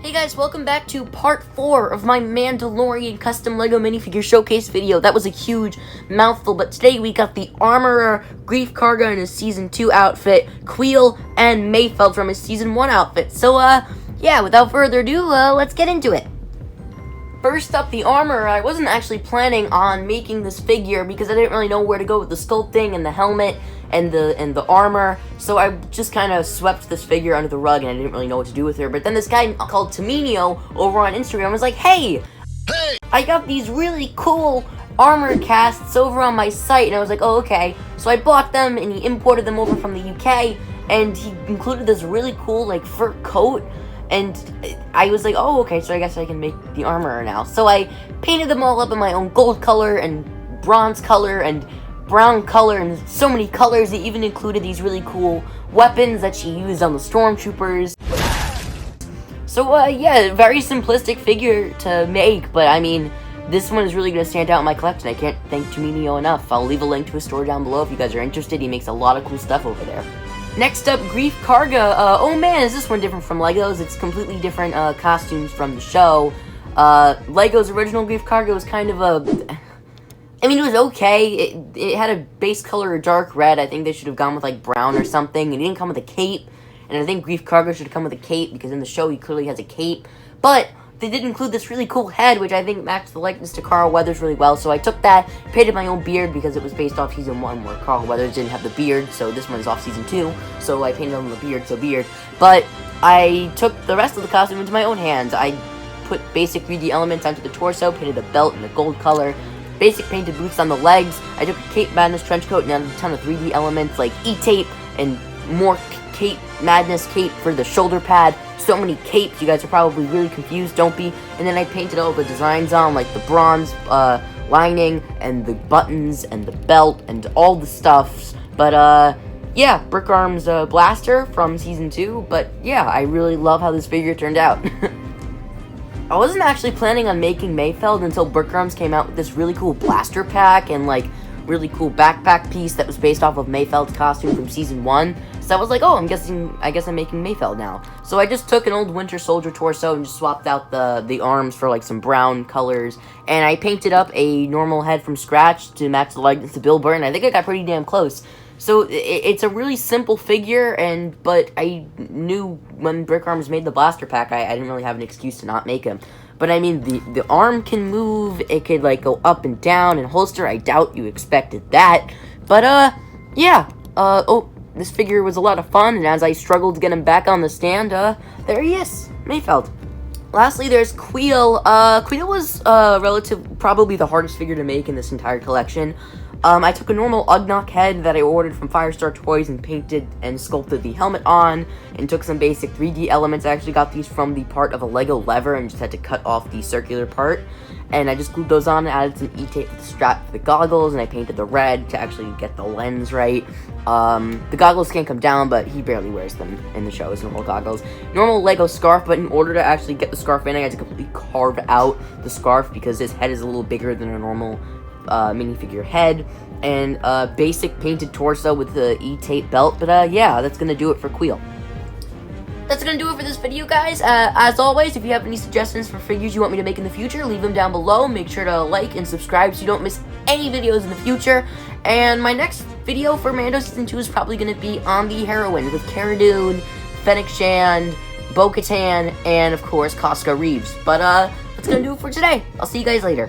Hey guys, welcome back to part 4 of my Mandalorian custom LEGO minifigure showcase video. That was a huge mouthful, but today we got the Armorer, Grief Karga in his Season 2 outfit, Queel, and Mayfeld from his Season 1 outfit. So, yeah, without further ado, let's get into it. First up, the Armorer. I wasn't actually planning on making this figure because I didn't really know where to go with the sculpting and the helmet and the armor, so I just kind of swept this figure under the rug and I didn't really know what to do with her. But then this guy called Tominio over on Instagram was like, hey, I got these really cool armor casts over on my site, and I was like, oh, okay. So I bought them and he imported them over from the UK, and he included this really cool like fur coat. And I was like, oh, okay, so I guess I can make the Armorer now. So I painted them all up in my own gold color and bronze color and brown color and so many colors. It even included these really cool weapons that she used on the stormtroopers. So, yeah, very simplistic figure to make, but I mean, this one is really going to stand out in my collection. I can't thank Tominio enough. I'll leave a link to his store down below if you guys are interested. He makes a lot of cool stuff over there. Next up, Grief Karga. Oh man, is this one different from Legos? It's completely different costumes from the show. Lego's original Grief Karga was kind of I mean, it was okay. It had a base color of dark red. I think they should have gone with like brown or something. And he didn't come with a cape. And I think Grief Karga should have come with a cape because in the show he clearly has a cape. But they did include this really cool head, which I think matched the likeness to Carl Weathers really well. So I took that, painted my own beard because it was based off Season 1 where Carl Weathers didn't have the beard. So this one is off Season 2. So I painted on the beard, so beard. But I took the rest of the costume into my own hands. I put basic 3D elements onto the torso, painted the belt in a gold color, basic painted boots on the legs. I took a Cape Madness trench coat and added a ton of 3D elements like E-tape and more Cape Madness cape for the shoulder pad. So many capes, you guys are probably really confused, don't be. And then I painted all the designs on, like the bronze lining and the buttons and the belt and all the stuffs. But yeah, Brick Arm's blaster from Season 2. But yeah, I really love how this figure turned out. I wasn't actually planning on making Mayfeld until Brick Arms came out with this really cool blaster pack and like really cool backpack piece that was based off of Mayfeld's costume from Season 1. So I was like, oh, I guess I'm making Mayfeld now. So I just took an old Winter Soldier torso and just swapped out the arms for like some brown colors. And I painted up a normal head from scratch to match the likeness to Bill Burr. I think I got pretty damn close. So it's a really simple figure, but I knew when Brick Arms made the blaster pack, I didn't really have an excuse to not make him. But I mean, the arm can move, it could like go up and down and holster. I doubt you expected that. But yeah, oh, this figure was a lot of fun, and as I struggled to get him back on the stand, there he is, Mayfeld. Lastly, there's Queel. Queel was probably the hardest figure to make in this entire collection. I took a normal Ugnaught head that I ordered from Firestar Toys and painted and sculpted the helmet on, and took some basic 3D elements. I actually got these from the part of a Lego lever and just had to cut off the circular part. And I just glued those on and added some E-tape to the strap for the goggles, and I painted the red to actually get the lens right. The goggles can't come down, but he barely wears them in the show as normal goggles. Normal Lego scarf, but in order to actually get the scarf in, I had to completely carve out the scarf because his head is a little bigger than a normal minifigure head. And basic painted torso with the E-tape belt. But yeah, that's gonna do it for Queel. That's gonna do it for this video, guys. As always, if you have any suggestions for figures you want me to make in the future, leave them down below. Make sure to like and subscribe so you don't miss any videos in the future. And my next video for Mando Season 2 is probably gonna be on the heroine with Cara Dune, Fennec Shand, Bo-Katan, and of course Casca Reeves. But that's gonna do it for today. I'll see you guys later.